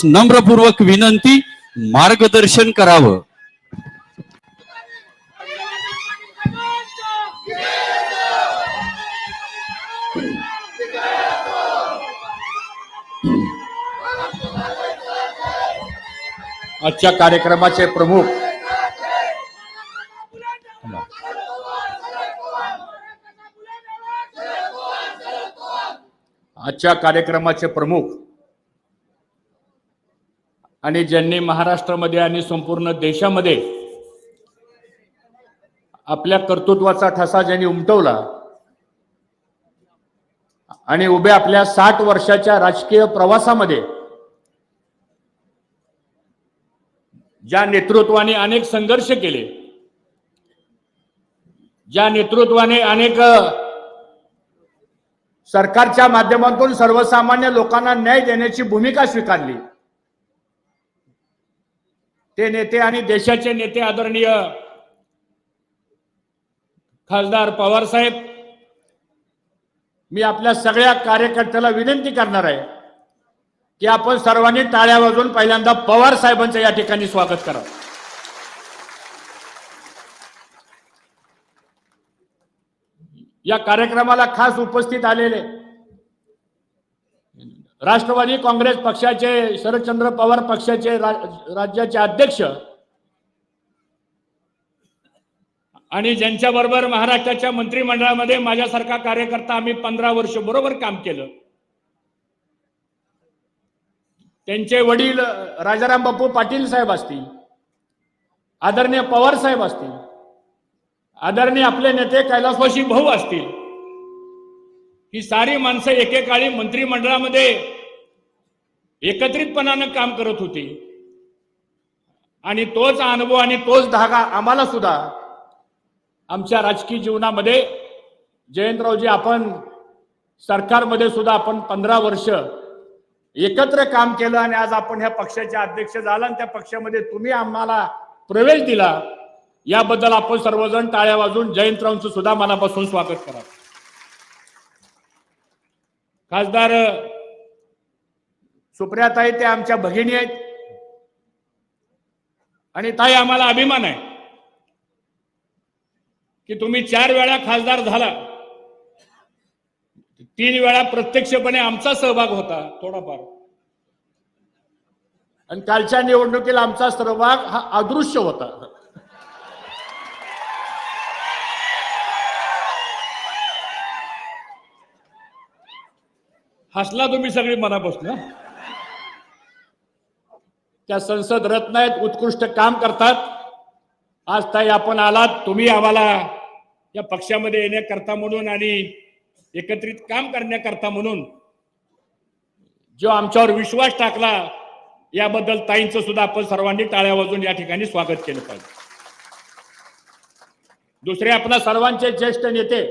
नम्रपूर्वक विनंती, मार्गदर्शन करावं. आजच्या कार्यक्रमाचे प्रमुख आणि ज्यांनी महाराष्ट्रामध्ये आणि संपूर्ण देशामध्ये आपल्या कर्तृत्वाचा ठसा ज्यांनी उमटवला आणि उभ्या आपल्या 60 वर्षाच्या राजकीय प्रवासामध्ये ज्या नेतृत्वाने अनेक संघर्ष केले, ज्या नेतृत्वाने अनेक सरकारच्या माध्यमातून सर्वसामान्य लोकांना न्याय देण्याची भूमिका स्वीकारली, ते नेते आणि देशाचे नेते आदरणीय खासदार पवार साहेब, मी आपल्या सगळ्या कार्यकर्त्याला विनंती करणार आहे की आपण सर्वांनी टाळ्या वाजवून पहिल्यांदा पवार साहेबांचं या ठिकाणी स्वागत करा. या कार्यक्रमाला खास उपस्थित आलेले राष्ट्रवादी काँग्रेस पक्षाचे, शरदचंद्र पवार पक्षाचे राज्याचे अध्यक्ष आणि ज्यांच्याबरोबर महाराष्ट्राच्या मंत्रिमंडळामध्ये माझ्यासारखा कार्यकर्ता आम्ही 15 वर्ष बरोबर काम केलं, त्यांचे वडील राजाराम बापू पाटील साहेब असतील, आदरणीय पवार साहेब असतील, आदरणीय आपले नेते कैलासवासी भाऊ असतील, ही सारी माणसं एकेकाळी मंत्रिमंडळामध्ये एकत्रितपणानं काम करत होती आणि तोच अनुभव आणि तोच धागा आम्हाला सुद्धा आमच्या राजकीय जीवनामध्ये, जयंतरावजी, आपण सरकारमध्ये सुद्धा आपण 15 वर्ष एकत्र काम केलं आणि आज आपण ह्या पक्षाचे अध्यक्ष झाला आणि त्या पक्षामध्ये तुम्ही आम्हाला प्रवेश दिला, याबद्दल आपण सर्वजण टाळ्या वाजवून जयंतरावांचं सुद्धा मनापासून स्वागत करा. खासदार सुप्रियाताई ते आमच्या भगिनी आहेत आणि ताई, आम्हाला अभिमान आहे की तुम्ही 4 वेळा खासदार झाला, 3 वेळा प्रत्यक्षपणे आमचा सहभाग होता थोडाफार, आणि कालच्या निवडणुकीला आमचा सहभाग हा अदृश्य होता. हसला तुम्ही सगळी मनापासून. त्या संसद रत्न आहेत, उत्कृष्ट काम करतात. आज ताई आपण आलात, तुम्ही आम्हाला या पक्षामध्ये येण्याकरता म्हणून आणि एकत्रित काम करण्याकरता म्हणून जो आमच्यावर विश्वास टाकला, याबद्दल ताईंचं सुद्धा आपण सर्वांनी टाळ्या वाजवून या ठिकाणी स्वागत केलं पाहिजे. दुसरे आपल्या सर्वांचे ज्येष्ठ नेते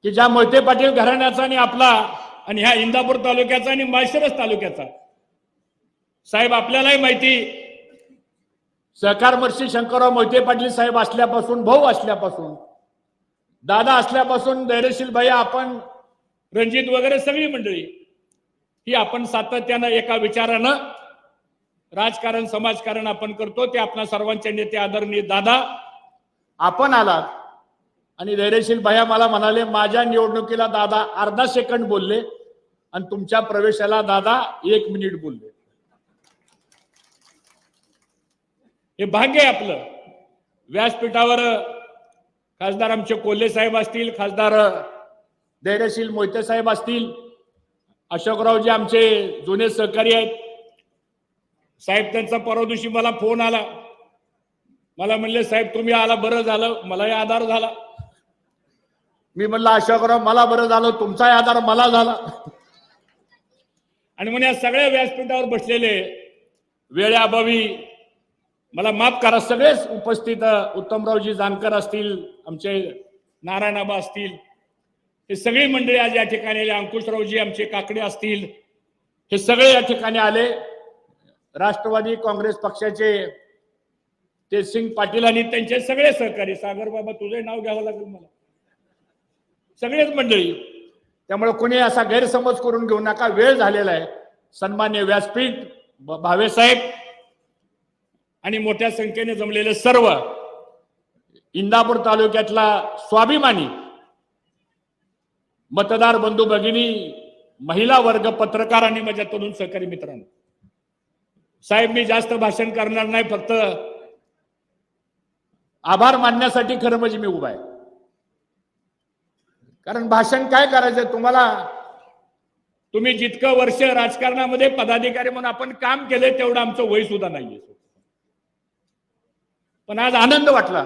की ज्या मोहिते पाटील घराण्याचा आणि आपला आणि ह्या इंदापूर तालुक्याचा आणि माळशिरस तालुक्याचा, साहेब आपल्यालाही माहिती, सहकार मंत्री शंकरराव मोहिते पाटील साहेब असल्यापासून, भाऊ असल्यापासून, दादा असल्यापासून, धैर्यशील भैया, आपण, रणजित वगैरे सगळी मंडळी ही आपण सातत्यानं एका विचारानं राजकारण, समाजकारण आपण करतो. ते आपल्या सर्वांचे नेते आदरणीय दादा आपण आलात आणि धैर्यशील भैया मला म्हणाले, माझ्या निवडणुकीला दादा अर्धा सेकंड बोलले आणि तुमच्या प्रवेशाला दादा 1 मिनिट बोलले. हे भाग्य आहे आपलं. व्यासपीठावर खासदार आमचे कोल्हे साहेब असतील, खासदार धैर्यशील मोहिते साहेब असतील, अशोकरावजी आमचे जुने सहकारी आहेत साहेब, त्यांचा परवा दिवशी मला फोन आला, मला म्हणले साहेब तुम्ही आला बरं झालं, मलाही आधार झाला. मी म्हणलं अशोकराव मला बरं झालं, तुमचाही आधार मला झाला. आणि म्हणून या सगळ्या व्यासपीठावर बसलेले वेळेअभावी मला माफ करा, सगळेच उपस्थित, उत्तमरावजी जानकर असतील, आमचे नारायणाबा असतील, हे सगळी मंडळी आज या ठिकाणी आले, अंकुशरावजी आमचे काकडे असतील, हे सगळे या ठिकाणी आले. राष्ट्रवादी काँग्रेस पक्षाचे तेजसिंग पाटील आणि त्यांचे सगळे सहकारी, सागर बाबा तुझे नाव घ्यावं लागेल मला, सगळेच मंडळी. त्यामुळे कोणी असा गैरसमज करून घेऊ नका, वेळ झालेला आहे. सन्मान्य व्यासपीठ, भावेसाहेब आणि मोठ्या संख्येने जमलेले सर्व इंदापूर तालुक्यातला स्वाभिमानी मतदार बंधू भगिनी, महिला वर्ग, पत्रकार आणि माझ्या तरुण सहकारी मित्रांनो, साहेब मी जास्त भाषण करणार नाही, फक्त आभार मानण्यासाठी खरं म्हणजे मी उभा आहे. कारण भाषण काय करायचं तुम्हाला, तुम्ही जितकं वर्ष राजकारणामध्ये पदाधिकारी म्हणून आपण काम केले तेवढं आमचं वय सुद्धा नाहीये. पण आज आनंद वाटला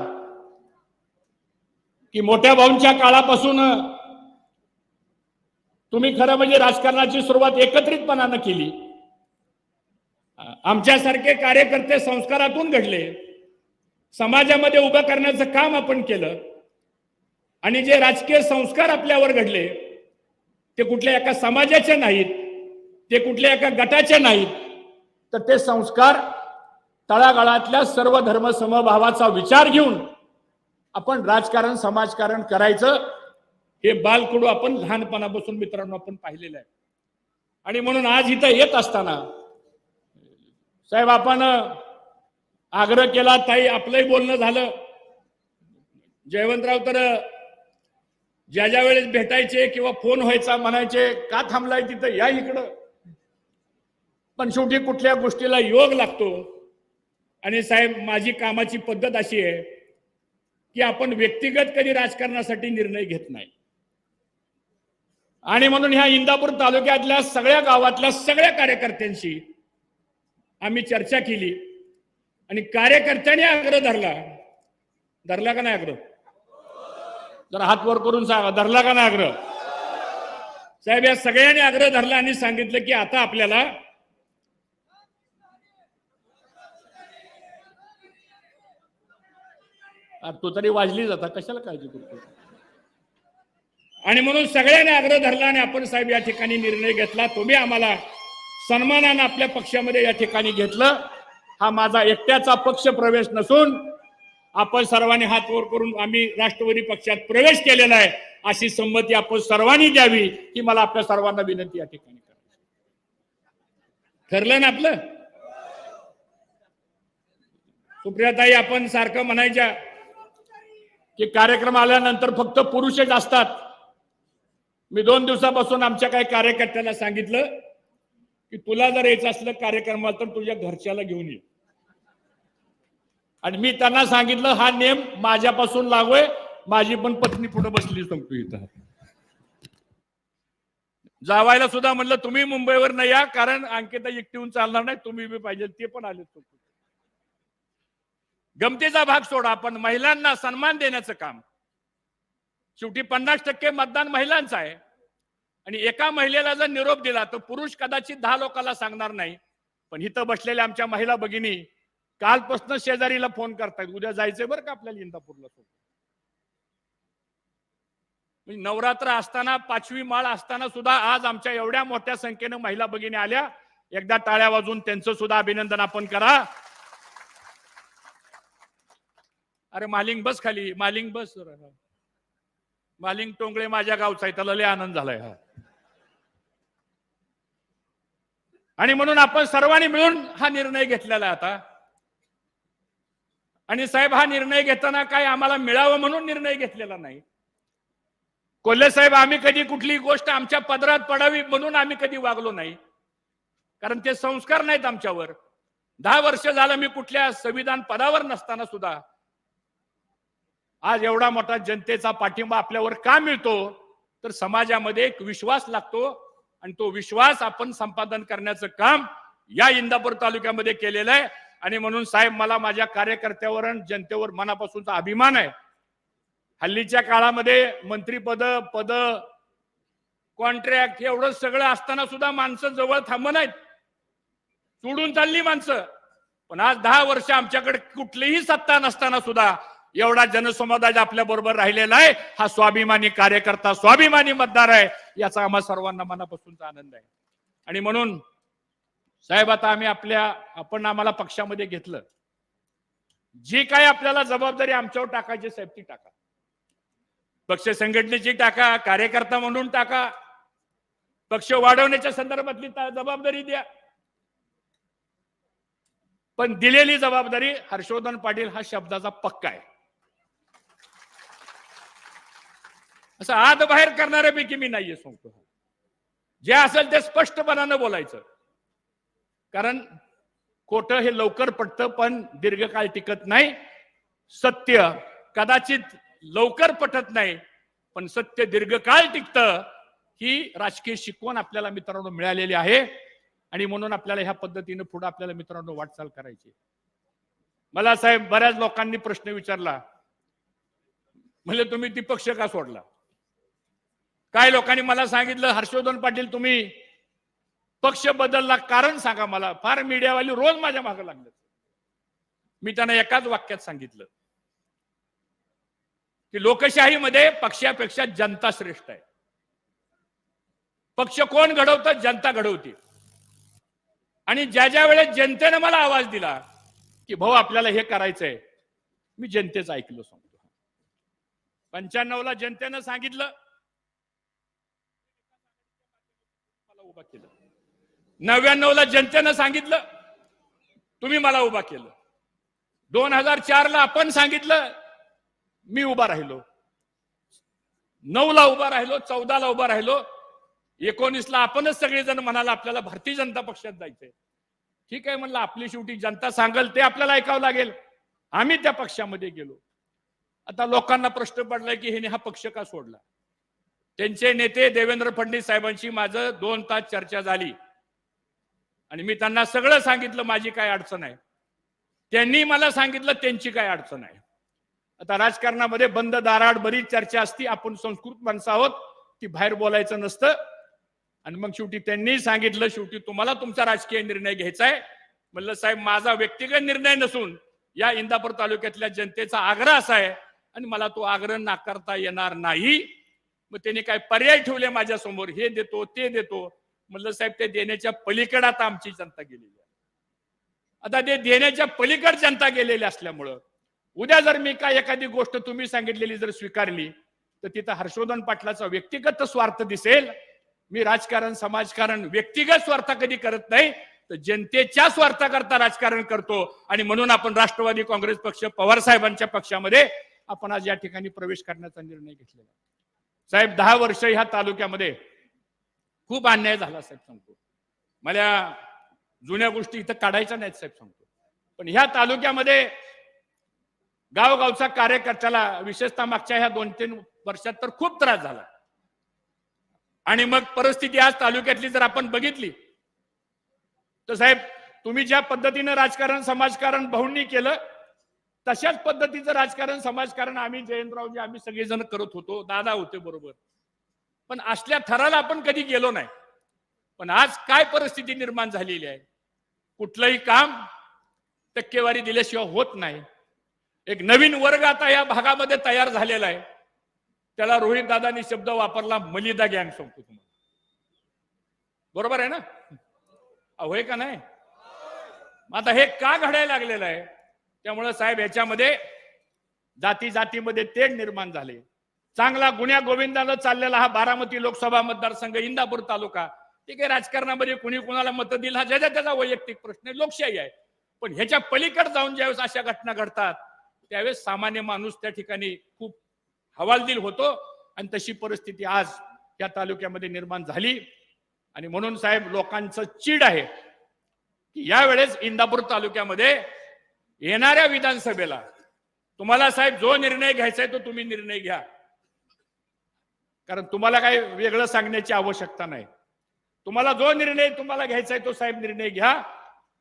की मोठ्या भाऊंच्या काळापासून तुम्ही खरं म्हणजे राजकारणाची सुरुवात एकत्रितपणानं केली. आमच्यासारखे कार्यकर्ते संस्कारातून घडले, समाजामध्ये उभं करण्याचं काम आपण केलं आणि जे राजकीय संस्कार आपल्यावर घडले ते कुठल्या एका समाजाचे नाहीत, ते कुठल्या एका गटाचे नाहीत, तर ते संस्कार तळागाळातल्या सर्व धर्म समभावाचा विचार घेऊन आपण राजकारण, समाजकारण करायचं, हे बालकडू आपण लहानपणापासून मित्रांनो आपण पाहिलेलं आहे. आणि म्हणून आज इथं येत असताना साहेब आपण आग्रह केला, ताई आपलंही बोलणं झालं, जयवंतराव तर ज्या वेळेस भेटायचे किंवा फोन व्हायचा म्हणायचे का थांबलाय तिथं, या इकडं. पण शेवटी कुठल्या गोष्टीला योग लागतो. आणि साहेब माझी कामाची पद्धत अशी आहे की आपण व्यक्तिगत कधी राजकारणासाठी निर्णय घेत नाही. आणि म्हणून ह्या इंदापूर तालुक्यातल्या सगळ्या गावातल्या सगळ्या कार्यकर्त्यांशी आम्ही चर्चा केली आणि कार्यकर्त्यांनी आग्रह धरला का नाही आग्रह? जरा हात वर करून सांगा, धरला का नाही आग्रह? साहेब या सगळ्यांनी आग्रह धरला आणि सांगितलं की आता आपल्याला तो तरी वाजली जाता, कशाला काळजी करतो. आणि म्हणून सगळ्यांनी आग्रह धरला आणि आपण साहेब या ठिकाणी निर्णय घेतला. तुम्ही आम्हाला सन्मानानं आपल्या पक्षामध्ये या ठिकाणी घेतलं. हा माझा एकट्याचा पक्ष प्रवेश नसून आपण सर्वांनी हात वर करून आम्ही राष्ट्रवादी पक्षात प्रवेश केलेला आहे, अशी संमती आपण सर्वांनी द्यावी ही मला आपल्या सर्वांना विनंती या ठिकाणी करायची. ठरलं ना आपलं? सुप्रियाताई आपण सारखं म्हणायच्या की कार्यक्रम आल्यानंतर फक्त पुरुषच असतात. मी 2 दिवसापासून आमच्या काही कार्यकर्त्यांना सांगितलं की तुला जर यायचं असलं कार्यक्रमाला तर तुझ्या घरच्याला घेऊन ये. आणि मी त्यांना सांगितलं हा नेम माझ्यापासून लागोय, माझी पण पत्नी पुढे बसली सांगतो इथं. जावायला सुद्धा म्हणलं तुम्ही मुंबईवर नाही या, कारण अंकिता एकटीहून चालणार नाही, तुम्ही बी पाहिजे. ते पण आले. गमतीचा भाग सोडा, आपण महिलांना सन्मान देण्याचं काम. शेवटी 50% मतदान महिलांचं आहे आणि एका महिलेला जर निरोप दिला तर पुरुष कदाचित 10 लोकांना सांगणार नाही. पण इथं बसलेल्या आमच्या महिला भगिनी कालपासून शेजारीला फोन करतायत, उद्या जायचंय बरं का आपल्याला इंदापूरला. म्हणजे नवरात्र असताना, 5वी माळ असताना सुद्धा आज आमच्या एवढ्या मोठ्या संख्येनं महिला भगिनी आल्या. एकदा टाळ्या वाजवून त्यांचं सुद्धा अभिनंदन आपण करा. अरे मालिंग बस खाली, मालिंग बस. मालिंग टोंगळे माझ्या गावचा आहे, त्याला लय आनंद झालाय. आणि म्हणून आपण सर्वांनी मिळून हा निर्णय घेतलेला आहे आता. आणि साहेब हा निर्णय घेताना काय आम्हाला मिळावं म्हणून निर्णय घेतलेला नाही. कोल्हे साहेब आम्ही कधी कुठली गोष्ट आमच्या पदरात पडावी म्हणून आम्ही कधी वागलो नाही, कारण ते संस्कार नाहीत आमच्यावर. 10 वर्ष झालं मी कुठल्या संविधान पदावर नसताना सुद्धा आज एवढा मोठा जनतेचा पाठिंबा आपल्यावर का मिळतो, तर समाजामध्ये एक विश्वास लागतो आणि तो विश्वास आपण संपादन करण्याचं काम या इंदापूर तालुक्यामध्ये केलेलं आहे. आणि म्हणून साहेब मला माझ्या कार्यकर्त्यावर आणि जनतेवर मनापासूनचा अभिमान आहे. हल्लीच्या काळामध्ये मंत्रीपद, पद, कॉन्ट्रॅक्ट एवढं सगळं असताना सुद्धा माणसं जवळ थांबत नाहीत, सोडून चालली माणसं. पण आज 10 वर्ष आमच्याकडे कुठलीही सत्ता नसताना सुद्धा एवढा जनसमुदाय आपल्या बरोबर राहिलेला आहे. हा स्वाभिमानी कार्यकर्ता, स्वाभिमानी मतदार आहे, याचा आम्हा सर्वांना मनापासूनचा आनंद आहे. आणि म्हणून साहेब आता आपण आम्हाला पक्षामध्ये घेतलं, जी काय आपल्याला जबाबदारी आमच्यावर टाकायची साहेब ती टाका. पक्ष संघटनेची टाका, कार्यकर्ता म्हणून टाका. पक्ष वाढवण्याच्या संदर्भातली जबाबदारी द्या, पण दिलेली जबाबदारी हर्षवर्धन पाटील हा शब्दाचा पक्का आहे. असं आत बाहेर करणाऱ्यापैकी मी नाहीये सांगतो. जे असेल ते स्पष्टपणानं बोलायचं, कारण खोटं हे लवकर पटतं पण दीर्घकाळ टिकत नाही. सत्य कदाचित लवकर पटत नाही पण सत्य दीर्घकाळ टिकतं. ही राजकीय शिकवण आपल्याला मित्रांनो मिळालेली आहे आणि म्हणून आपल्याला ह्या पद्धतीने पुढे आपल्याला मित्रांनो वाटचाल करायची. मला साहेब बऱ्याच लोकांनी प्रश्न विचारला, म्हणजे तुम्ही ती पक्ष का सोडला. काय लोकांनी मला सांगितलं, हर्षवर्धन पाटील तुम्ही पक्ष बदलला, कारण सांगा मला. फार मीडियावाली रोज माझ्या मागे लागले. मी त्यांना एकाच वाक्यात सांगितलं की लोकशाहीमध्ये पक्षापेक्षा जनता श्रेष्ठ आहे. पक्ष कोण घडवतं, जनता घडवते. आणि ज्या ज्या वेळेस जनतेने मला आवाज दिला की भाऊ आपल्याला हे करायचंय, मी जनतेचं ऐकलं सांगतो. 95 ला जनतेनं सांगितलं, मला उभा केलं. 99 ला जनतेनं सांगितलं, तुम्ही मला उभा केलं. 2004 ला आपण सांगितलं, मी उभा राहिलो. 9 ला उभा राहिलो, 14 ला उभा राहिलो, 19 ला आपणच सगळेजण म्हणाला आपल्याला भारतीय जनता पक्षात जायचंय. ठीक आहे म्हणलं, आपली शेवटी जनता सांगेल ते आपल्याला ऐकावं लागेल. आम्ही त्या पक्षामध्ये गेलो. आता लोकांना प्रश्न पडलाय की हे हा पक्ष का सोडला. त्यांचे नेते देवेंद्र फडणवीस साहेबांशी माझं 2 तास चर्चा झाली आणि मी त्यांना सगळं सांगितलं माझी काय अडचण आहे. त्यांनी मला सांगितलं त्यांची काय अडचण आहे. आता राजकारणामध्ये बंद दाराआड बरीच चर्चा असती. आपण संस्कृत माणसं आहोत, ती बाहेर बोलायचं नसतं. आणि मग शेवटी त्यांनी सांगितलं, शेवटी तुम्हाला तुमचा राजकीय निर्णय घ्यायचा आहे. म्हणलं साहेब माझा व्यक्तिगत निर्णय नसून या इंदापूर तालुक्यातल्या जनतेचा आग्रह असा आहे आणि मला तो आग्रह नाकारता येणार नाही. मग त्यांनी काय पर्याय ठेवले माझ्या समोर, हे देतो ते देतो. म्हणलं साहेब ते देण्याच्या पलीकडे आता आमची जनता गेलेली आहे. आता ते देण्याच्या पलीकडे जनता गेलेली असल्यामुळं उद्या जर मी काय एखादी गोष्ट तुम्ही सांगितलेली जर स्वीकारली तर तिथं हर्षवर्धन पाटलाचा व्यक्तिगत स्वार्थ दिसेल. मी राजकारण समाजकारण व्यक्तिगत स्वार्थ कधी करत नाही, तर जनतेच्या स्वार्थाकरता राजकारण करतो. आणि म्हणून आपण राष्ट्रवादी काँग्रेस पक्ष पवार साहेबांच्या पक्षामध्ये आपण आज या ठिकाणी प्रवेश करण्याचा निर्णय घेतलेला. साहेब 10 वर्ष ह्या तालुक्यामध्ये खूप अन्याय झाला साहेब सांगतो. मला जुन्या गोष्टी इथं काढायच्या नाहीत साहेब सांगतो. पण ह्या तालुक्यामध्ये गावगावचा कार्यकर्त्याला विशेषतः मागच्या ह्या 2-3 वर्षात तर खूप त्रास झाला. आणि मग परिस्थिती आज तालुक्यातली जर आपण बघितली तर साहेब तुम्ही ज्या पद्धतीने राजकारण समाजकारण भाऊंनी केलं तशाच पद्धतीचं राजकारण समाजकारण आम्ही जयंतरावजी आम्ही सगळेजण करत होतो. दादा होते बरोबर, पण असल्या थराला आपण कधी गेलो नाही. पण आज काय परिस्थिती निर्माण झालेली आहे, कुठलंही काम टक्केवारी दिल्याशिवाय होत नाही. एक नवीन वर्ग आता या भागामध्ये तयार झालेला आहे. त्याला रोहित दादांनी शब्द वापरला मलिदा गँग सांगतो तुम्हाला. बरोबर आहे ना, होय का नाही. आता हे का घडायला लागलेलं आहे, त्यामुळे साहेब याच्यामध्ये जाती जातीमध्ये तेढ निर्माण झाले. चांगला गुन्ह्या गोविंदानं चाललेला हा बारामती लोकसभा मतदारसंघ इंदापूर तालुका, ते काही राजकारणामध्ये कुणी कुणाला मत दिल हा ज्याचा त्याचा वैयक्तिक प्रश्न आहे, लोकशाही आहे. पण ह्याच्या पलीकडे जाऊन ज्यावेळेस अशा घटना घडतात त्यावेळेस सामान्य माणूस त्या ठिकाणी खूप हवालदिल होतो. आणि तशी परिस्थिती आज या तालुक्यामध्ये निर्माण झाली. आणि म्हणून साहेब लोकांचं चीड आहे की यावेळेस इंदापूर तालुक्यामध्ये येणाऱ्या विधानसभेला तुम्हाला साहेब जो निर्णय घ्यायचा आहे तो तुम्ही निर्णय घ्या. कारण तुम्हाला काही वेगळं सांगण्याची आवश्यकता नाही. तुम्हाला जो निर्णय तुम्हाला घ्यायचा आहे तो साहेब निर्णय घ्या.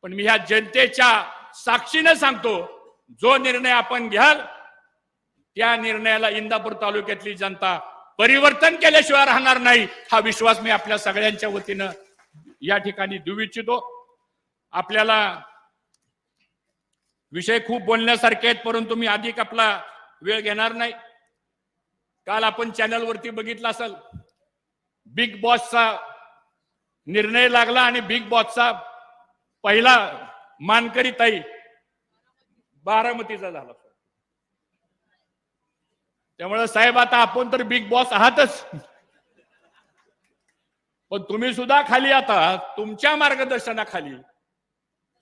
पण मी ह्या जनतेच्या साक्षीने सांगतो, जो निर्णय आपण घ्याल त्या निर्णयाला इंदापूर तालुक्यातली जनता परिवर्तन केल्याशिवाय राहणार नाही, हा विश्वास मी आपल्या सगळ्यांच्या वतीनं या ठिकाणी देऊ इच्छितो. आपल्याला विषय खूप बोलण्यासारखे आहेत, परंतु मी अधिक आपला वेळ घेणार नाही. काल आपण चॅनलवरती बघितलं असेल, बिग बॉसचा निर्णय लागला आणि बिग बॉसचा पहिला मानकरी ताई बारामतीचा झाला. त्यामुळे साहेब आता आपण तर बिग बॉस आहातच, पण तुम्ही सुद्धा खाली आता तुमच्या मार्गदर्शनाखाली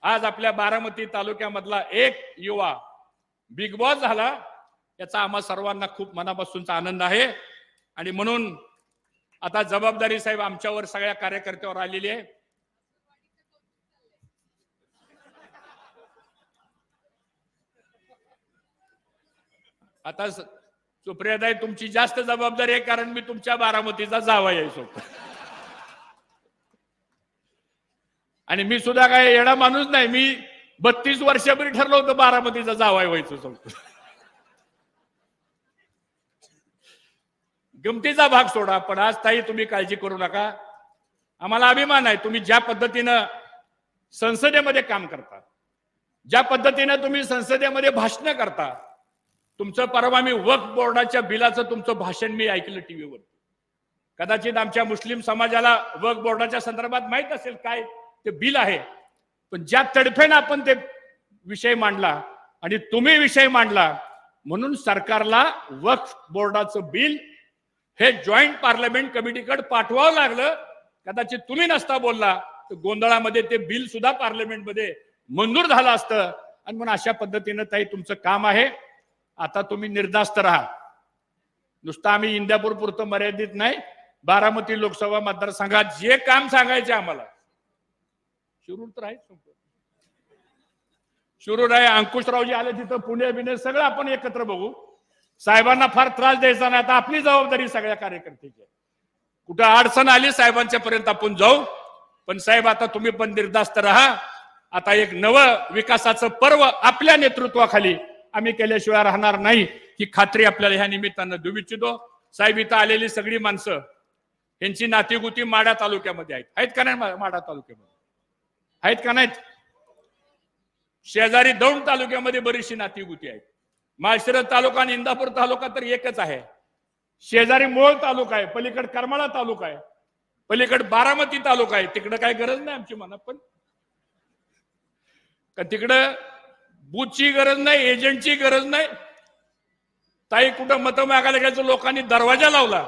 आज आपल्या बारामती तालुक्यामधला एक युवा बिग बॉस झाला, याचा आम्हा सर्वांना खूप मनापासूनचा आनंद आहे. आणि म्हणून आता जबाबदारी साहेब आमच्यावर सगळ्या कार्यकर्त्यावर आलेली आहे. आता सुप्रियाताई तुमची जास्त जबाबदारी आहे, कारण मी तुमच्या बारामतीचा जावई आहे सोबत. आणि मी सुद्धा काय येडा माणूस नाही, मी 32 वर्षापूर्वी ठरलं होतं बारामतीचा जावई व्हायचं सोबत. गमतीचा भाग सोडा, पण आज ताई तुम्ही काळजी करू नका. आम्हाला अभिमान आहे तुम्ही ज्या पद्धतीनं संसदेमध्ये काम करता, ज्या पद्धतीनं तुम्ही संसदेमध्ये भाषण करता. तुमचं परवा मी वक्फ बोर्डाच्या बिलाचं तुमचं भाषण मी ऐकलं टीव्हीवर. कदाचित आमच्या मुस्लिम समाजाला वक्फ बोर्डाच्या संदर्भात माहित असेल काय ते बिल आहे, पण ज्या तडफेनं आपण ते विषय मांडला आणि तुम्ही विषय मांडला, म्हणून सरकारला वक्फ बोर्डाचं बिल हे जॉईंट पार्लमेंट कमिटीकडे पाठवावं लागलं. कदाचित तुम्ही नसता बोलला तर गोंधळामध्ये ते बिल सुद्धा पार्लमेंटमध्ये मंजूर झालं असतं. आणि म्हणून अशा पद्धतीनं ताई तुमचं काम आहे. आता तुम्ही निर्धास्त राहा. नुसतं आम्ही इंदापूर पुरतं मर्यादित नाही, बारामती लोकसभा मतदारसंघात जे काम सांगायचे आम्हाला, शिरूर तर आहे, शिरूर आहे, अंकुशरावजी आले तिथं, पुणे बिणे सगळं आपण एकत्र बघू. साहेबांना फार त्रास द्यायचा नाही. आता आपली जबाबदारी सगळ्या कार्यकर्त्याची. कुठं अडचण आली साहेबांच्या पर्यंत आपण जाऊ. पण साहेब आता तुम्ही पण निर्धास्त राहा. आता एक नवं विकासाचं पर्व आपल्या नेतृत्वाखाली आम्ही केल्याशिवाय राहणार नाही, ही खात्री आपल्याला ह्या निमित्तानं देऊ इच्छितो. साहेब इथं आलेली सगळी माणसं यांची नातीगुती माढा तालुक्यामध्ये आहेत का नाही? माढा तालुक्यामध्ये आहेत का नाहीत? शेजारी दौंड तालुक्यामध्ये बरीचशी नातीगुती आहेत. माळशिरस तालुका आणि इंदापूर तालुका तर एकच आहे. शेजारी मोळ तालुका आहे, पलीकडे करमाळा तालुका आहे, पलीकडे बारामती तालुका आहे. तिकडे काय गरज नाही आमची म्हणा, पण तिकडं बूथची गरज नाही, एजंटची गरज नाही. ताई कुठं मतं मागायला गेलं लोकांनी दरवाजा लावला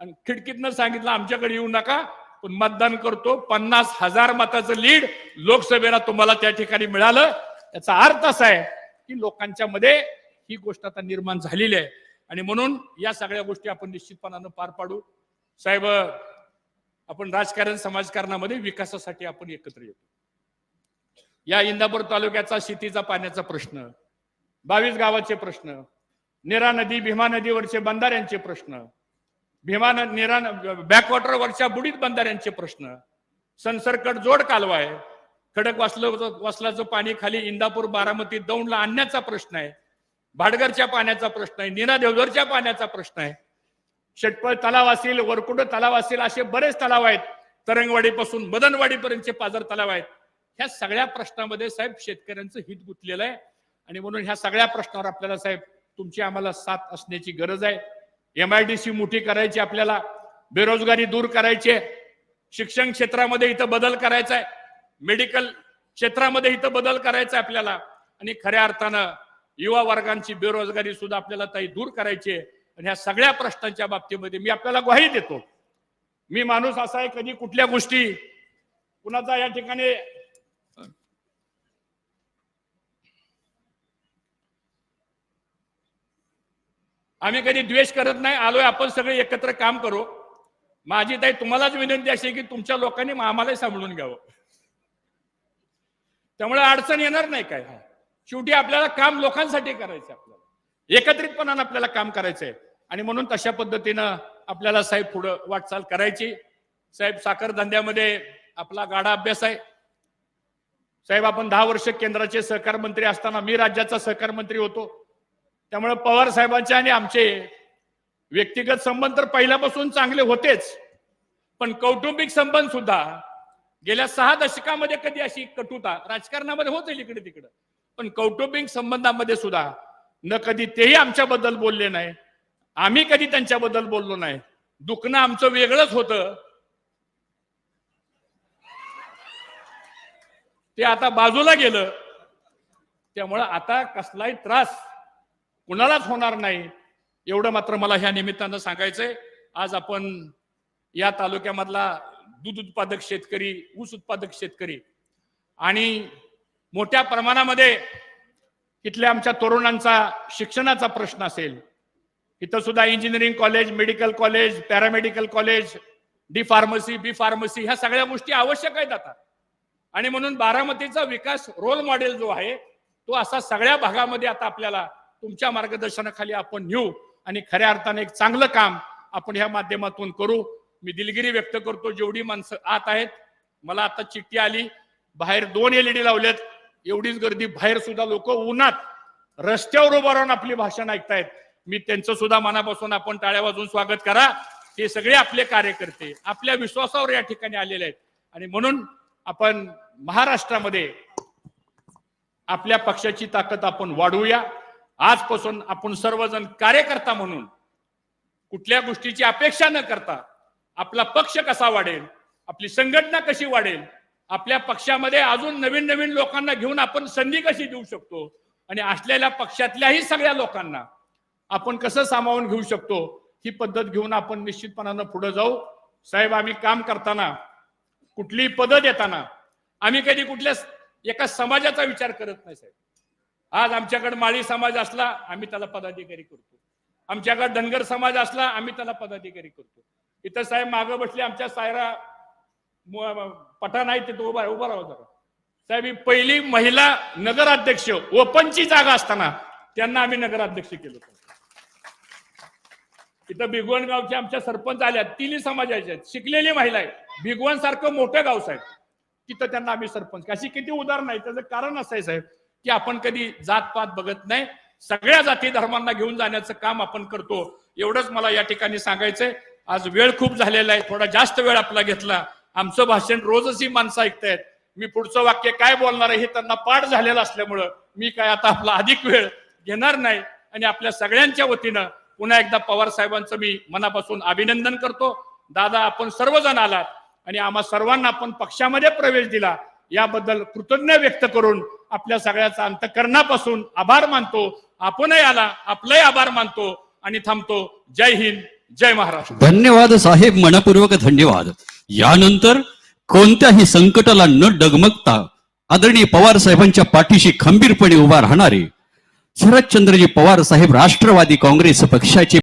आणि खिडकीतनं सांगितलं आमच्याकडे येऊ नका, पण मतदान करतो. 50,000 मताचं लीड लोकसभेला तुम्हाला त्या ठिकाणी मिळालं. याचा अर्थ असा आहे की लोकांच्या मध्ये ही गोष्ट आता निर्माण झालेली आहे. आणि म्हणून या सगळ्या गोष्टी आपण निश्चितपणानं पार पाडू. साहेब आपण राजकारण समाजकारणामध्ये विकासासाठी आपण एकत्र येतो. या इंदापूर तालुक्याचा शेतीचा पाण्याचा प्रश्न, 22 गावाचे प्रश्न, नीरा नदी भीमा नदीवरचे बंधाऱ्यांचे प्रश्न, भीमा नीरा बॅकवॉटरवरच्या बुडीत बंधाऱ्यांचे प्रश्न, संसर्कट जोड कालवा आहे, खडक वसलाचं पाणी खाली इंदापूर बारामती दौंडला आणण्याचा प्रश्न आहे, भाडगरच्या पाण्याचा प्रश्न आहे, नीरा देवधरच्या पाण्याचा प्रश्न आहे, शेटपळ तलाव असेल, वरकुंड तलाव असेल, असे बरेच तलाव आहेत. तरंगवाडीपासून मदनवाडीपर्यंतचे पाझर तलाव आहेत. ह्या सगळ्या प्रश्नामध्ये साहेब शेतकऱ्यांचं हित गुंतलेलं आहे. आणि म्हणून ह्या सगळ्या प्रश्नावर आपल्याला साहेब तुमची आम्हाला साथ असण्याची गरज आहे. MIDC मोठी करायची, आपल्याला बेरोजगारी दूर करायची, शिक्षण क्षेत्रामध्ये इथं बदल करायचा आहे, मेडिकल क्षेत्रामध्ये इथं बदल करायचा आहे आपल्याला. आणि खऱ्या अर्थानं युवा वर्गांची बेरोजगारी सुद्धा आपल्याला ताई दूर करायची आहे. आणि ह्या सगळ्या प्रश्नांच्या बाबतीमध्ये मी आपल्याला ग्वाही देतो. मी माणूस असा आहे, कधी कुठल्या गोष्टी कुणाचा या ठिकाणी आम्ही कधी द्वेष करत नाही. आलोय आपण सगळे एकत्र काम करू. माझी ताई तुम्हालाच विनंती अशी की तुमच्या लोकांनी आम्हालाही सांभाळून घ्यावं. त्यामुळे अडचण येणार नाही काय. शेवटी आपल्याला काम लोकांसाठी करायचं, आपल्याला एकत्रितपणानं आपल्याला काम करायचंय. आणि म्हणून तशा पद्धतीनं आपल्याला साहेब पुढे वाटचाल करायची. साहेब साखर धंद्यामध्ये आपला गाडा अभ्यास आहे. साहेब आपण 10 वर्ष केंद्राचे सहकार मंत्री असताना मी राज्याचा सहकार मंत्री होतो. त्यामुळे पवार साहेबांचे आणि आमचे व्यक्तिगत संबंध तर पहिल्यापासून चांगले होतेच, पण कौटुंबिक संबंध सुद्धा गेल्या 6 दशकामध्ये कधी अशी कटुता राजकारणामध्ये होते इकडे तिकडे, पण कौटुंबिक संबंधामध्ये सुद्धा न कधी तेही आमच्याबद्दल बोलले नाही, आम्ही कधी त्यांच्याबद्दल बोललो नाही. दुखणं आमचं वेगळंच होतं, ते आता बाजूला गेलं. त्यामुळे आता कसलाही त्रास कुणालाच होणार नाही, एवढं मात्र मला ह्या निमित्तानं सांगायचंय. आज आपण या तालुक्यामधला दूध उत्पादक शेतकरी, ऊस उत्पादक शेतकरी आणि मोठ्या प्रमाणामध्ये इथल्या आमच्या तरुणांचा शिक्षणाचा प्रश्न असेल, इथं सुद्धा engineering college, medical college, paramedical college, D pharmacy, B pharmacy ह्या सगळ्या गोष्टी आवश्यक आहेत आता. आणि म्हणून बारामतीचा विकास रोल मॉडेल जो आहे तो असा सगळ्या भागामध्ये आता आपल्याला तुमच्या मार्गदर्शनाखाली आपण नेऊ आणि खऱ्या अर्थाने एक चांगलं काम आपण ह्या माध्यमातून करू. मी दिलगिरी व्यक्त करतो जेवढी माणसं आत आहेत. मला आता चिठ्ठी आली, बाहेर 2 LED लावलेत, एवढीच गर्दी, बाहेर सुद्धा लोक उन्हात रस्त्यावर उभं राहून आपली भाषण ऐकतायत. मी त्यांचं सुद्धा मनापासून आपण टाळ्या वाजवून स्वागत करा. हे सगळे आपले कार्यकर्ते आपल्या विश्वासावर या ठिकाणी आलेले आहेत आणि म्हणून आपण महाराष्ट्रामध्ये आपल्या पक्षाची ताकद आपण वाढवूया. आजपासून आपण सर्वजण कार्यकर्ता म्हणून कुठल्या गोष्टीची अपेक्षा न करता आपला पक्ष कसा वाढेल, आपली संघटना कशी वाढेल, आपल्या पक्षामध्ये अजून नवीन नवीन लोकांना घेऊन आपण संधी कशी देऊ शकतो आणि असलेल्या पक्षातल्याही सगळ्या लोकांना आपण कसं सामावून घेऊ शकतो, ही पद्धत घेऊन आपण निश्चितपणानं पुढे जाऊ. साहेब, आम्ही काम करताना कुठलीही पद देताना आम्ही कधी कुठल्या एका समाजाचा विचार करत नाही साहेब. आज आमच्याकडे माळी समाज असला आम्ही त्याला पदाधिकारी करतो, आमच्याकडे धनगर समाज असला आम्ही त्याला पदाधिकारी करतो. इथं साहेब मागं बसले आमच्या सायरा पठाण आहे, तिथं उभा राहा जरा. साहेब, ही पहिली महिला नगराध्यक्ष ओपनची जागा असताना त्यांना आम्ही नगराध्यक्ष केलं. इथं भिगवण गावचे आमच्या सरपंच आल्या, तिन्ही समाजाच्या आहेत, शिकलेली महिला आहे, भिगवण सारखं मोठं गाव साहेब, तिथं त्यांना आम्ही सरपंच. अशी किती उदाहरण आहे. त्याचं कारण असं आहे साहेब की आपण कधी जातपात बघत नाही, सगळ्या जाती धर्मांना घेऊन जाण्याचं काम आपण करतो. एवढंच मला या ठिकाणी सांगायचंय. आज वेळ खूप झालेला आहे, थोडा जास्त वेळ आपला घेतला. आमचं भाषण रोजच ही माणसं ऐकतायत. मी पुढचं वाक्य काय बोलणार आहे हे त्यांना पाठ झालेलं असल्यामुळं मी काय आता आपला अधिक वेळ घेणार नाही आणि आपल्या सगळ्यांच्या वतीनं पुन्हा एकदा पवार साहेबांचं मी मनापासून अभिनंदन करतो. दादा, आपण सर्वजण आलात आणि आम्हा सर्वांना आपण पक्षामध्ये प्रवेश दिला याबद्दल कृतज्ञ व्यक्त करून आपल्या सगळ्याचा अंतःकरणापासून आभार मानतो. आपणही आला, आपलंही आभार मानतो आणि थांबतो. जय हिंद, जय महाराष्ट्र. धन्यवाद साहेब, मनपूर्वक धन्यवाद. यानंतर कोणत्याही संकटाला न डगमगता आदरणीय पवार साहेबांच्या पाठीशी खंबीरपणे उभा राहणारे शरदचंद्रजी पवार साहेब राष्ट्रवादी काँग्रेस पक्षाचे